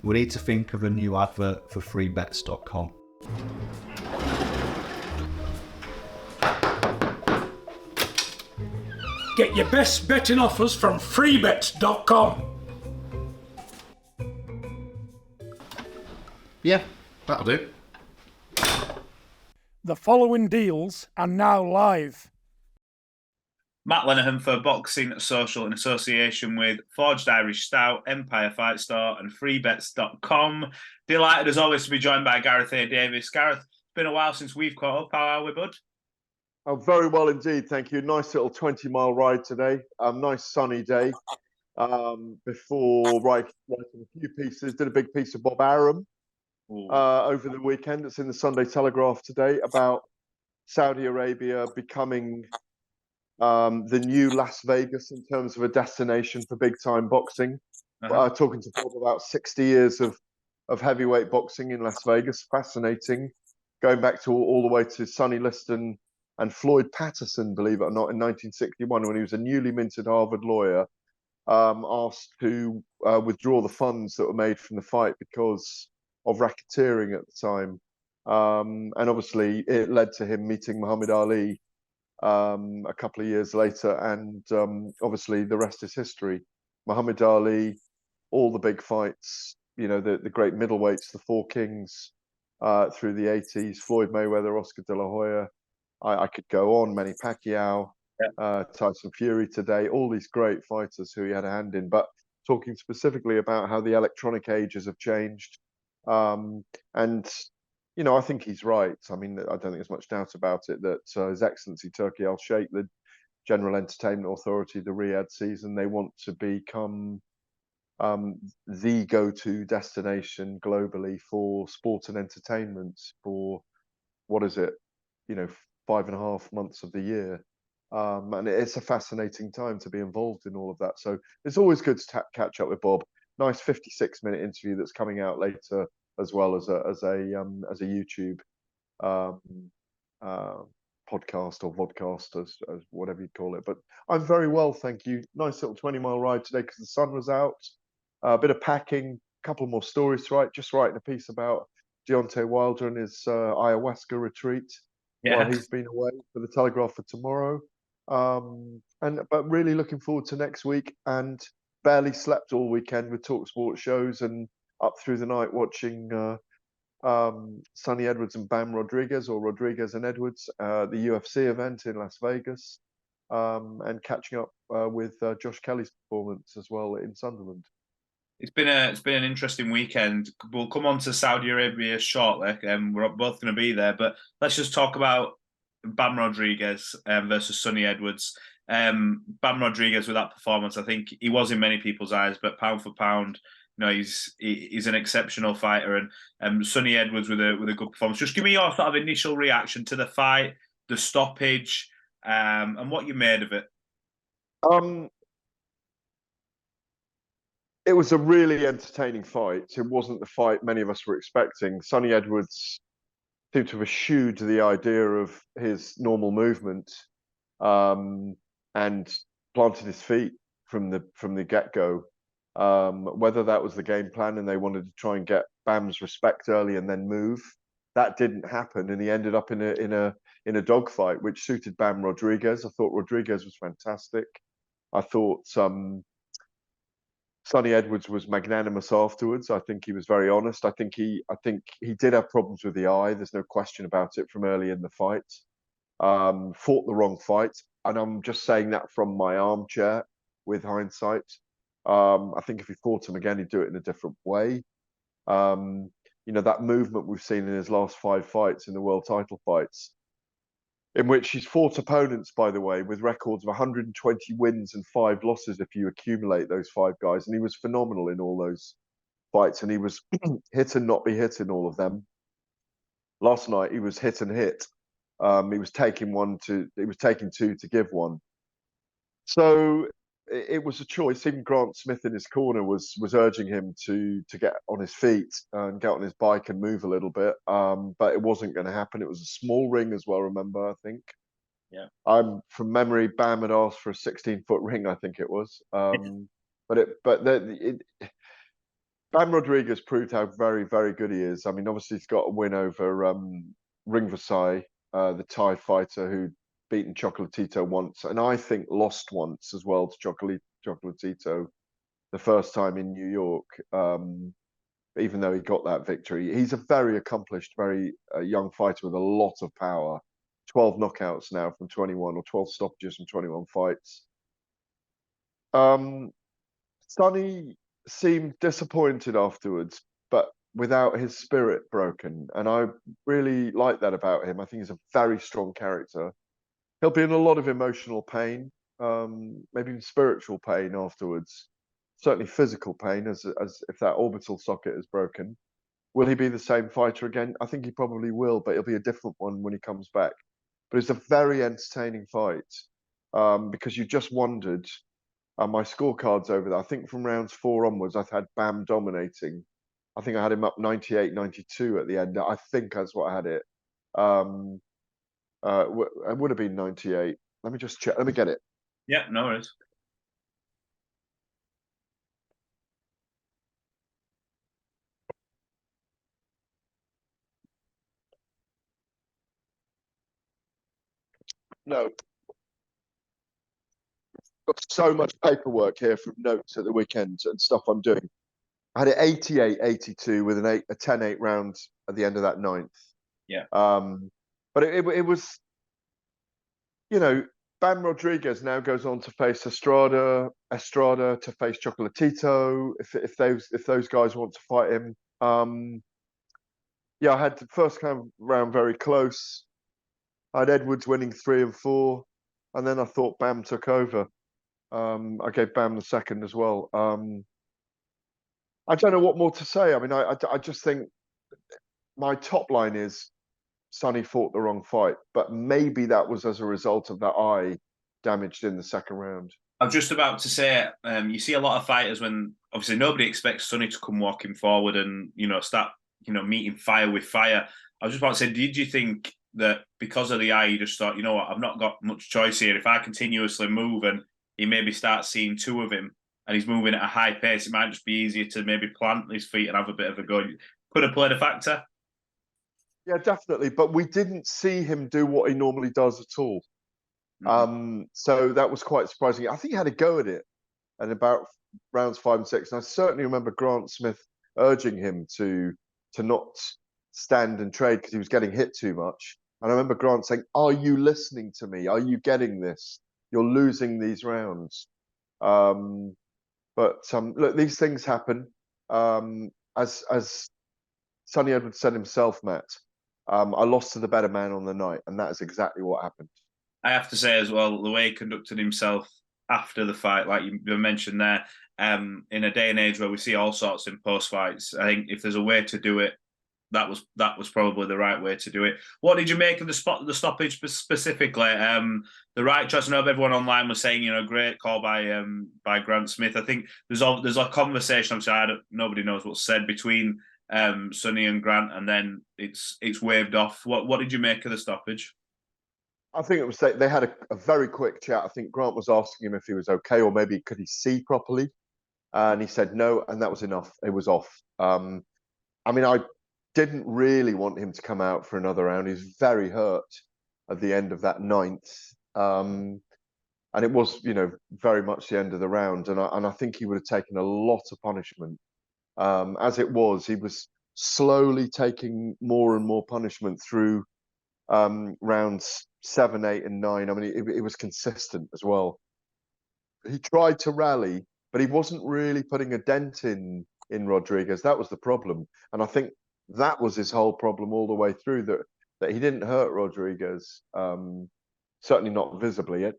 we need to think of a new advert for freebets.com. Get your best betting offers from freebets.com. Yeah, that'll do. The following deals are now live. Matt Lenihan for Boxing Social in association with Forged Irish Stout, Empire Fight Store and freebets.com. Delighted as always to be joined by Gareth A. Davies. Gareth, it's been a while since we've caught up. How are we, bud? Oh, very well indeed, thank you. Nice little 20-mile ride today. Nice sunny day. Before writing a few pieces, did a big piece of Bob Arum over the weekend. It's in the Sunday Telegraph today about Saudi Arabia becoming the new Las Vegas in terms of a destination for big-time boxing. Talking to Bob about 60 years of heavyweight boxing in Las Vegas. Fascinating. Going back to all the way to Sonny Liston and Floyd Patterson, believe it or not, in 1961, when he was a newly minted Harvard lawyer, asked to withdraw the funds that were made from the fight because of racketeering at the time. And obviously, it led to him meeting Muhammad Ali a couple of years later. And obviously, the rest is history. Muhammad Ali, all the big fights, you know, the great middleweights, the Four Kings through the 80s, Floyd Mayweather, Oscar De La Hoya. I could go on, Manny Pacquiao, Tyson Fury today, all these great fighters who he had a hand in, but talking specifically about how the electronic ages have changed. And, you know, I think he's right. I mean, I don't think there's much doubt about it that His Excellency Turki Al-Sheikh, the General Entertainment Authority, the Riyadh season, they want to become the go-to destination globally for sport and entertainment for, what is it, you know, 5.5 months of the year. And it's a fascinating time to be involved in all of that. So it's always good to catch up with Bob. Nice 56-minute interview that's coming out later, as well as a YouTube podcast or vodcast, as whatever you call it. But I'm very well, thank you. Nice little 20-mile ride today because the sun was out. A bit of packing, a couple more stories to write. Just writing a piece about Deontay Wilder and his ayahuasca retreat while he's been away for the Telegraph for tomorrow. But really looking forward to next week, and barely slept all weekend with TalkSport shows and up through the night watching Sonny Edwards and Bam Rodriguez, or Rodriguez and Edwards, the UFC event in Las Vegas, and catching up with Josh Kelly's performance as well in Sunderland. It's been an interesting weekend. We'll come on to Saudi Arabia shortly, and we're both going to be there. But let's just talk about Bam Rodriguez versus Sonny Edwards. Bam Rodriguez with that performance, I think he was in many people's eyes, but pound for pound, you know, he's an exceptional fighter. And Sonny Edwards with a good performance. Just give me your sort of initial reaction to the fight, the stoppage, and what you made of it. It was a really entertaining fight. It wasn't the fight many of us were expecting. Sonny Edwards seemed to have eschewed the idea of his normal movement and planted his feet from the get-go. Whether that was the game plan and they wanted to try and get Bam's respect early and then move, that didn't happen, and he ended up in a dogfight, which suited Bam Rodriguez. I thought Rodriguez was fantastic. I thought Sonny Edwards was magnanimous afterwards. I think he was very honest. I think he did have problems with the eye. There's no question about it from early in the fight. Fought the wrong fight, and I'm just saying that from my armchair with hindsight. I think if he fought him again, he'd do it in a different way. You know, that movement we've seen in his last 5 fights in the world title fights, in which he's fought opponents, by the way, with records of 120 wins and 5 losses if you accumulate those 5 guys. And he was phenomenal in all those fights, and he was hit and not be hit in all of them. Last night, he was hit and hit. He was taking 2 to give 1. So it was a choice. Even Grant Smith in his corner was urging him to get on his feet and get on his bike and move a little bit. But it wasn't going to happen. It was a small ring as well, remember, I think. Yeah. From memory, Bam had asked for a 16-foot ring, I think it was. But Bam Rodriguez proved how very, very good he is. I mean, obviously he's got a win over Ring Versailles, the Thai fighter who'd beaten Chocolatito once, and I think lost once as well to Chocolatito the first time in New York. Even though he got that victory, he's a very accomplished, very young fighter with a lot of power. 12 knockouts now from 21, or 12 stoppages from 21 fights. Sonny seemed disappointed afterwards, but without his spirit broken. And I really like that about him. I think he's a very strong character. He'll be in a lot of emotional pain, maybe even spiritual pain afterwards. Certainly physical pain, as if that orbital socket is broken. Will he be the same fighter again? I think he probably will, but it'll be a different one when he comes back. But it's a very entertaining fight, because you just wondered. My scorecards over there, I think from rounds 4 onwards, I've had Bam dominating. I think I had him up 98-92 at the end. I think that's what I had it. It would have been 98. Let me just check. Let me get it. Yeah, no worries. No. Got so much paperwork here from notes at the weekend and stuff I'm doing. I had it 88-82 with a 10-8 round at the end of that 9th. Yeah. But it was, you know, Bam Rodriguez now goes on to face Estrada to face Chocolatito if those guys want to fight him. Yeah, I had the first round very close. I had Edwards winning 3 and 4, and then I thought Bam took over. I gave Bam the second as well. I don't know what more to say. I mean, I just think my top line is Sonny fought the wrong fight, but maybe that was as a result of that eye damaged in the second round. I was just about to say, you see a lot of fighters when obviously nobody expects Sonny to come walking forward and start meeting fire with fire. I was just about to say, did you think that because of the eye, you just thought, you know what, I've not got much choice here. If I continuously move and he maybe starts seeing 2 of him and he's moving at a high pace, it might just be easier to maybe plant his feet and have a bit of a go. Could have played a factor. Yeah, definitely. But we didn't see him do what he normally does at all. So that was quite surprising. I think he had a go at it at about rounds 5 and 6. And I certainly remember Grant Smith urging him to not stand and trade because he was getting hit too much. And I remember Grant saying, "Are you listening to me? Are you getting this? You're losing these rounds." But look, these things happen. As Sonny Edwards said himself, Matt, I lost to the better man on the night, and that is exactly what happened. I have to say as well, the way he conducted himself after the fight, like you mentioned there, in a day and age where we see all sorts in post fights, I think if there's a way to do it, that was probably the right way to do it. What did you make of the stoppage specifically? The right choice. I know everyone online was saying, great call by Grant Smith. I think there's a conversation. Obviously, nobody knows what's said between Sonny and Grant, and then it's waved off. What did you make of the stoppage? I think it was they had a very quick chat. I think Grant was asking him if he was okay, or maybe could he see properly, and he said no, and that was enough. It was off. I mean, I didn't really want him to come out for another round. He was very hurt at the end of that 9th, and it was very much the end of the round. And I think he would have taken a lot of punishment. As it was, he was slowly taking more and more punishment through rounds 7, 8, and 9. I mean, it was consistent as well. He tried to rally, but he wasn't really putting a dent in Rodriguez. That was the problem, and I think that was his whole problem all the way through. That he didn't hurt Rodriguez, certainly not visibly.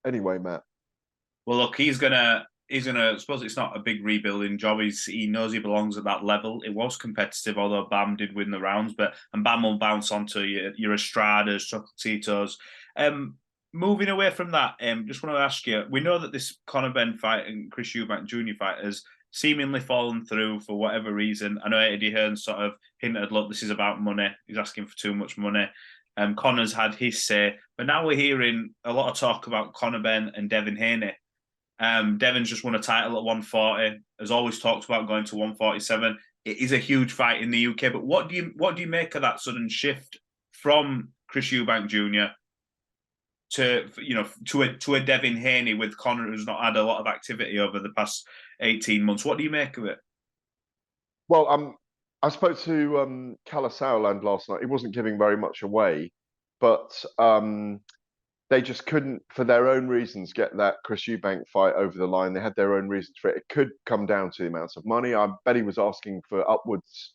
Anyway, Matt. Well, look, he's gonna. I suppose it's not a big rebuilding job. He knows he belongs at that level. It was competitive, although Bam did win the rounds. And Bam will bounce onto your Estradas, Chocolatitos. Moving away from that, just want to ask you, we know that this Conor Benn fight and Chris Eubank Jr. fight has seemingly fallen through for whatever reason. I know Eddie Hearn sort of hinted, look, this is about money. He's asking for too much money. Conor's had his say. But now we're hearing a lot of talk about Conor Benn and Devin Haney. Devin's just won a title at 140. Has always talked about going to 147. It is a huge fight in the UK. But what do you make of that sudden shift from Chris Eubank Jr. to a Devin Haney with Conor, who's not had a lot of activity over the past 18 months? What do you make of it? Well, I spoke to Kalle Sauerland last night. He wasn't giving very much away, but they just couldn't, for their own reasons, get that Chris Eubank fight over the line. They had their own reasons for it. It could come down to the amounts of money. I bet he was asking for upwards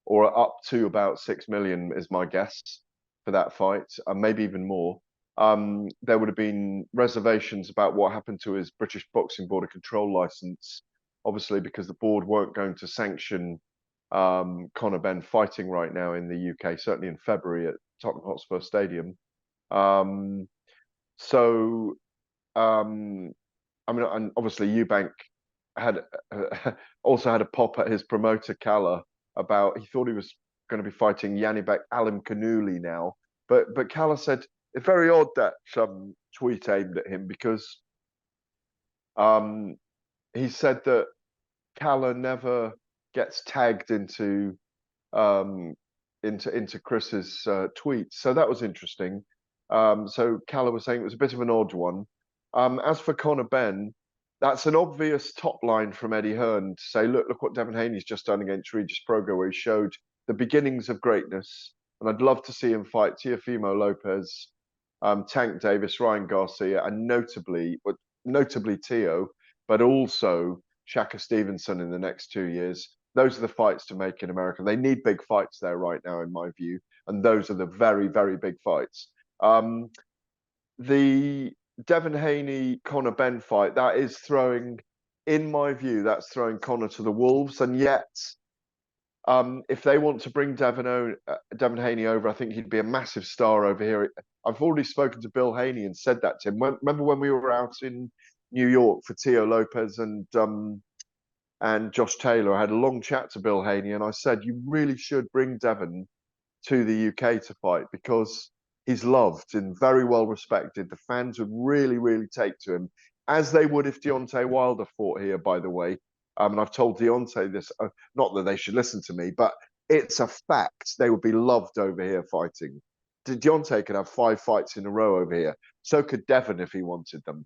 or up to about 6 million, is my guess, for that fight, maybe even more. There would have been reservations about what happened to his British Boxing Board of Control license, obviously, because the board weren't going to sanction Conor Benn fighting right now in the UK, certainly in February at Tottenham Hotspur Stadium. So, I mean, and obviously Eubank had also had a pop at his promoter Kalle about he thought he was going to be fighting Yanibek Alim Kanuli now, but Kalle said it's very odd that tweet aimed at him because he said that Kalle never gets tagged into Chris's tweets, so that was interesting. So Kalle was saying it was a bit of an odd one. As for Conor Benn, that's an obvious top line from Eddie Hearn to say, look what Devin Haney's just done against Regis Prograis, where he showed the beginnings of greatness. And I'd love to see him fight Teofimo Lopez, Tank Davis, Ryan Garcia, and notably Teo, but also Shaka Stevenson in the next 2 years. Those are the fights to make in America. They need big fights there right now, in my view. And those are the very, very big fights. The Devin Haney Conor Benn fight, that is throwing, in my view, that's throwing Conor to the wolves. And yet, if they want to bring Devin Haney over, I think he'd be a massive star over here. I've already spoken to Bill Haney and said that to him. Remember when we were out in New York for Teo Lopez and Josh Taylor? I had a long chat to Bill Haney, and I said, you really should bring Devin to the UK to fight because he's loved and very well respected. The fans would really, really take to him, as they would if Deontay Wilder fought here, by the way. And I've told Deontay this, not that they should listen to me, but it's a fact. They would be loved over here fighting. Deontay could have 5 fights in a row over here. So could Devin if he wanted them.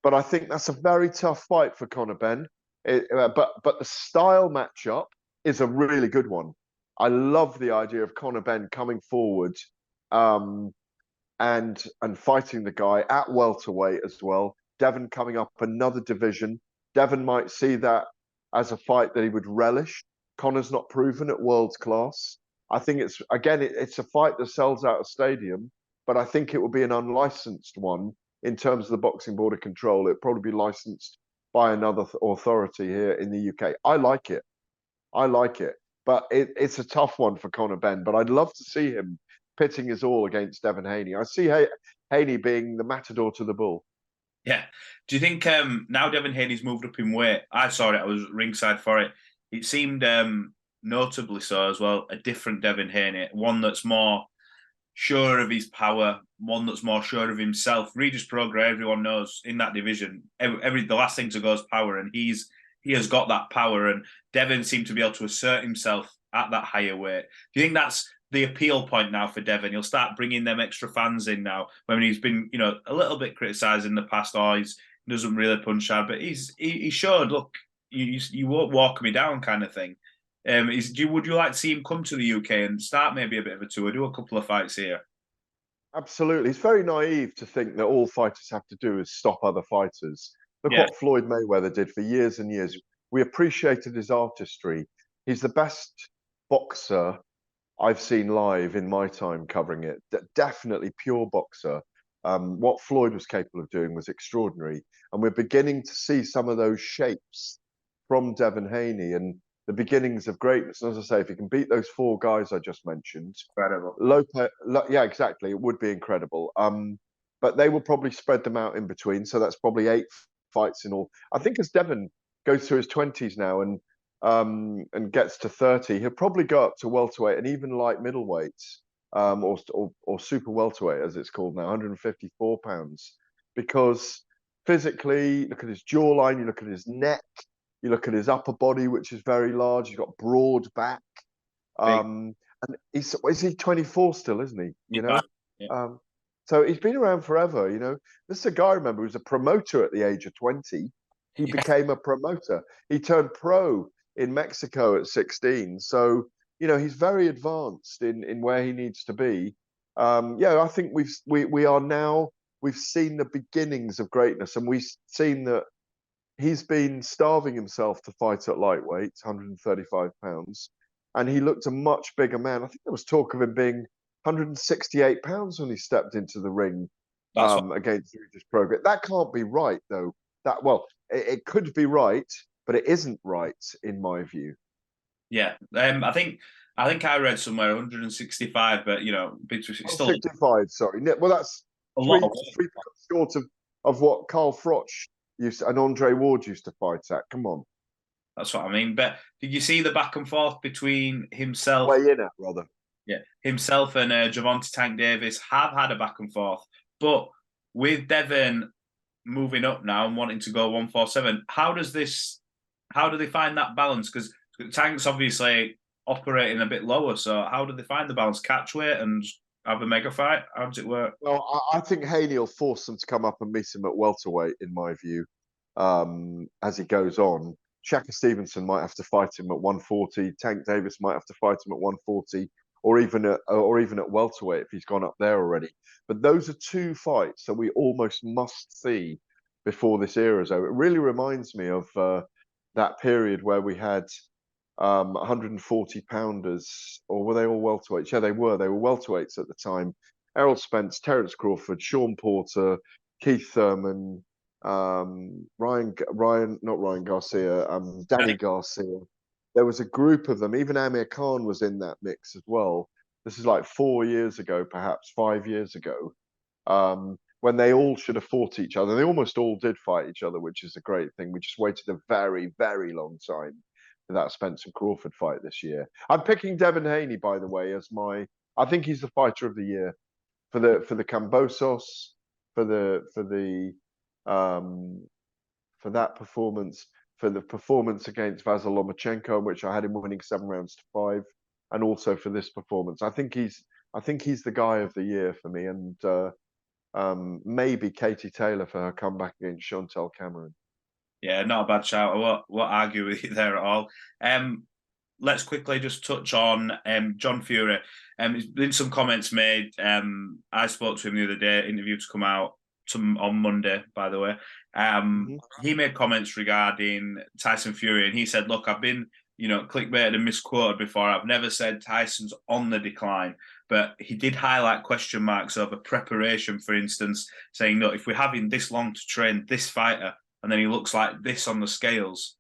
But I think that's a very tough fight for Conor Benn. But the style matchup is a really good one. I love the idea of Conor Benn coming forward and fighting the guy at welterweight as well. Devin coming up another division. Devin might see that as a fight that he would relish. Conor's not proven at world class. I think it's a fight that sells out a stadium, but I think it will be an unlicensed one in terms of the Boxing Board of Control. It'll probably be licensed by another authority here in the UK. I like it, but it's a tough one for Conor Benn. But I'd love to see him pitting his all against Devin Haney. I see Haney being the matador to the bull. Yeah. Do you think now Devin Haney's moved up in weight? I saw it. I was ringside for it. It seemed notably so as well, a different Devin Haney, one that's more sure of his power, one that's more sure of himself. Regis Prograis, everyone knows in that division, the last thing to go is power, and he has got that power. And Devin seemed to be able to assert himself at that higher weight. Do you think that's the appeal point now for Devin? He'll start bringing them extra fans in now. When he's been, a little bit criticised in the past, or he doesn't really punch hard, but he showed, look, you won't walk me down, kind of thing. Would you like to see him come to the UK and start maybe a bit of a tour, do a couple of fights here? Absolutely. It's very naive to think that all fighters have to do is stop other fighters. Look what Floyd Mayweather did for years and years. We appreciated his artistry. He's the best boxer I've seen live in my time covering it. Definitely pure boxer. What Floyd was capable of doing was extraordinary. And we're beginning to see some of those shapes from Devin Haney and the beginnings of greatness. And as I say, if he can beat those 4 guys I just mentioned, incredible. Yeah, exactly. It would be incredible. But they will probably spread them out in between. So that's probably 8 fights in all. I think as Devin goes through his 20s now and gets to 30, he'll probably go up to welterweight and even light middleweight, or super welterweight as it's called now, 154 pounds, because physically, look at his jawline, you look at his neck, you look at his upper body, which is very large. He's got broad back. And is he 24 still, isn't he? You know? Yeah. So he's been around forever, you know. This is a guy, remember, who was a promoter at the age of 20. He became a promoter. He turned pro in Mexico at 16. So, you know, he's very advanced in where he needs to be. I think we are now, we've seen the beginnings of greatness, and we've seen that he's been starving himself to fight at lightweight, 135 pounds, and he looked a much bigger man. I think there was talk of him being 168 pounds when he stepped into the ring against Regis Prograis. That can't be right, though. It could be right, but it isn't right in my view. Yeah, I think I read somewhere 165, but you know, it's still 65. Sorry, well that's a lot. 3 pounds short of what Carl Froch and Andre Ward used to fight at. Come on. That's what I mean. But did you see the back and forth between himself? Weigh in at, rather. Yeah, himself and Gervonta Tank Davies have had a back and forth, but with Devin moving up now and wanting to go 147, how do they find that balance? Because Tank's obviously operating a bit lower, so how do they find the balance? Catch weight and have a mega fight? How does it work? Well, I think Haney will force them to come up and meet him at welterweight, in my view, as he goes on. Shaka Stevenson might have to fight him at 140. Tank Davis might have to fight him at 140, or even at welterweight if he's gone up there already. But those are two fights that we almost must see before this era is over. It really reminds me of that period where we had 140 pounders, or were they all welterweights? Yeah, they were. They were welterweights at the time. Errol Spence, Terence Crawford, Sean Porter, Keith Thurman, Ryan, not Ryan Garcia, Danny Garcia. There was a group of them. Even Amir Khan was in that mix as well. This is like 4 years ago, perhaps 5 years ago, when they all should have fought each other. They almost all did fight each other, which is a great thing. We just waited a very, very long time for that Spence and Crawford fight this year. I'm picking Devin Haney, by the way, as I think he's the fighter of the year for the Cambosos, for that performance, for the performance against Vasyl Lomachenko, in which I had him winning 7 rounds to 5, and also for this performance. I think he's the guy of the year for me, and maybe Katie Taylor for her comeback against Chantel Cameron. Yeah, not a bad shout. I won't argue with you there at all. Let's quickly just touch on John Fury. There's been some comments made. I spoke to him the other day, interview to come out on Monday, by the way. He made comments regarding Tyson Fury, and he said, look, I've been, clickbaited and misquoted before. I've never said Tyson's on the decline, but he did highlight question marks over preparation, for instance, saying, look, if we're having this long to train this fighter, and then he looks like this on the scales,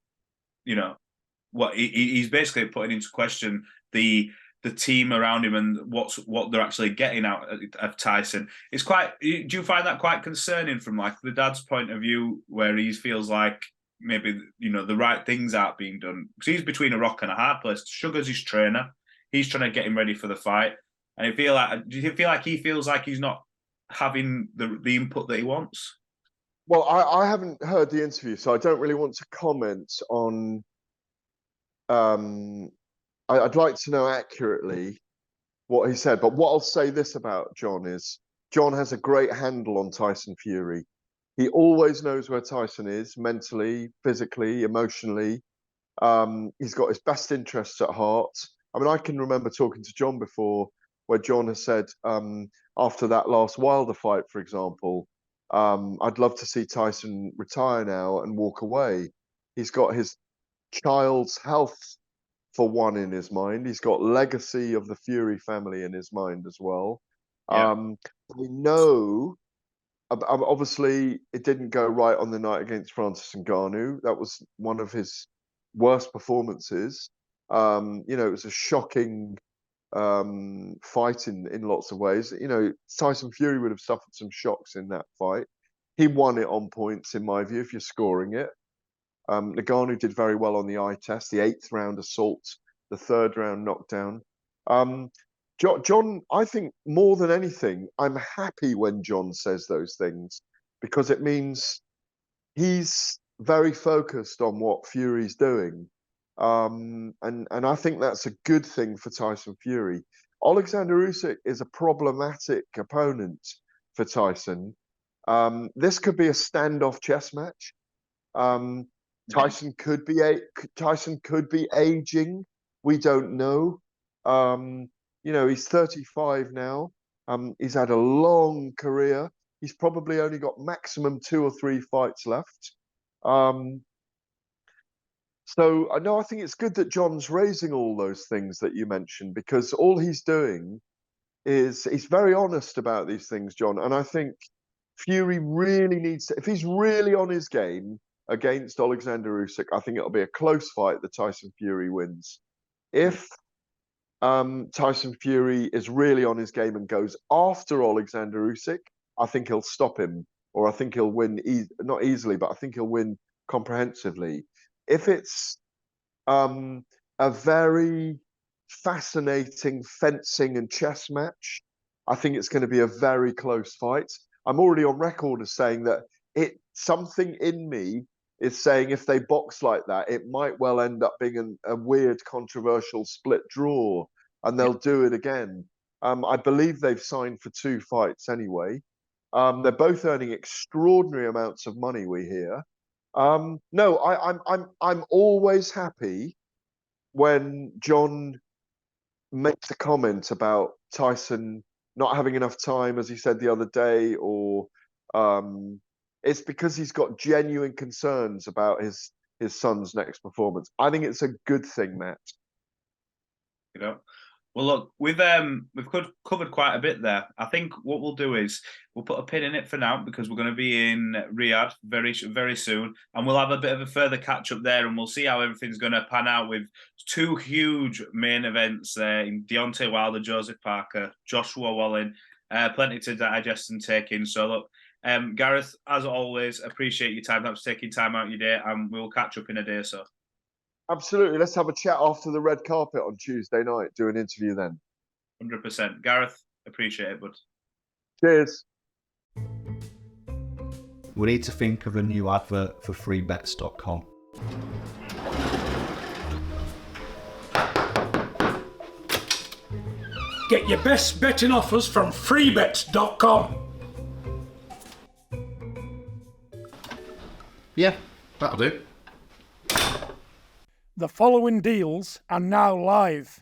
what he's basically putting into question the team around him and what they're actually getting out of Tyson. It's quite. Do you find that quite concerning from like the dad's point of view, where he feels like maybe the right things aren't being done because he's between a rock and a hard place. Sugar's his trainer. He's trying to get him ready for the fight, and do you feel like he feels like he's not having the input that he wants? Well, I haven't heard the interview, so I don't really want to comment on. I'd like to know accurately what he said, but what I'll say this about John is John has a great handle on Tyson Fury. He always knows where Tyson is mentally, physically, emotionally. He's got his best interests at heart. I mean, I can remember talking to John before where John has said, after that last Wilder fight, for example, I'd love to see Tyson retire now and walk away. He's got his child's health for one in his mind. He's got legacy of the Fury family in his mind as well. Yeah. We know, obviously, it didn't go right on the night against Francis Ngannou. That was one of his worst performances. It was a shocking fight in lots of ways. Tyson Fury would have suffered some shocks in that fight. He won it on points, in my view, if you're scoring it. Ngannou did very well on the eye test, the 8th round assault, the 3rd round knockdown. John, I think more than anything, I'm happy when John says those things because it means he's very focused on what Fury's doing. And I think that's a good thing for Tyson Fury. Alexander Usyk is a problematic opponent for Tyson. This could be a standoff chess match. Tyson could be aging. We don't know. He's 35 now. He's had a long career. He's probably only got maximum 2 or 3 fights left. So I think it's good that John's raising all those things that you mentioned, because all he's doing is he's very honest about these things, John. And I think Fury really needs to, if he's really on his game against Alexander Usyk, I think it'll be a close fight that Tyson Fury wins. If Tyson Fury is really on his game and goes after Alexander Usyk, I think he'll stop him, or I think he'll win, not easily, but I think he'll win comprehensively. If it's a very fascinating fencing and chess match, I think it's going to be a very close fight. I'm already on record as saying that something in me is saying if they box like that, it might well end up being a weird, controversial split draw, and they'll do it again. I believe they've signed for 2 fights anyway. They're both earning extraordinary amounts of money, we hear. No, I'm always happy when John makes a comment about Tyson not having enough time, as he said the other day, or it's because he's got genuine concerns about his son's next performance. I think it's a good thing, Matt. Well, look, we've covered quite a bit there. I think what we'll do is we'll put a pin in it for now, because we're going to be in Riyadh very, very soon, and we'll have a bit of a further catch up there, and we'll see how everything's going to pan out with 2 huge main events there in Deontay Wilder, Joseph Parker, Joshua Walling. Plenty to digest and take in. So look, Gareth, as always, appreciate your time. Thanks for taking time out of your day, and we'll catch up in a day or so. Absolutely. Let's have a chat after the red carpet on Tuesday night. Do an interview then. 100%. Gareth, appreciate it, bud. Cheers. We need to think of a new advert for freebets.com. Get your best betting offers from freebets.com. Yeah, that'll do. The following deals are now live.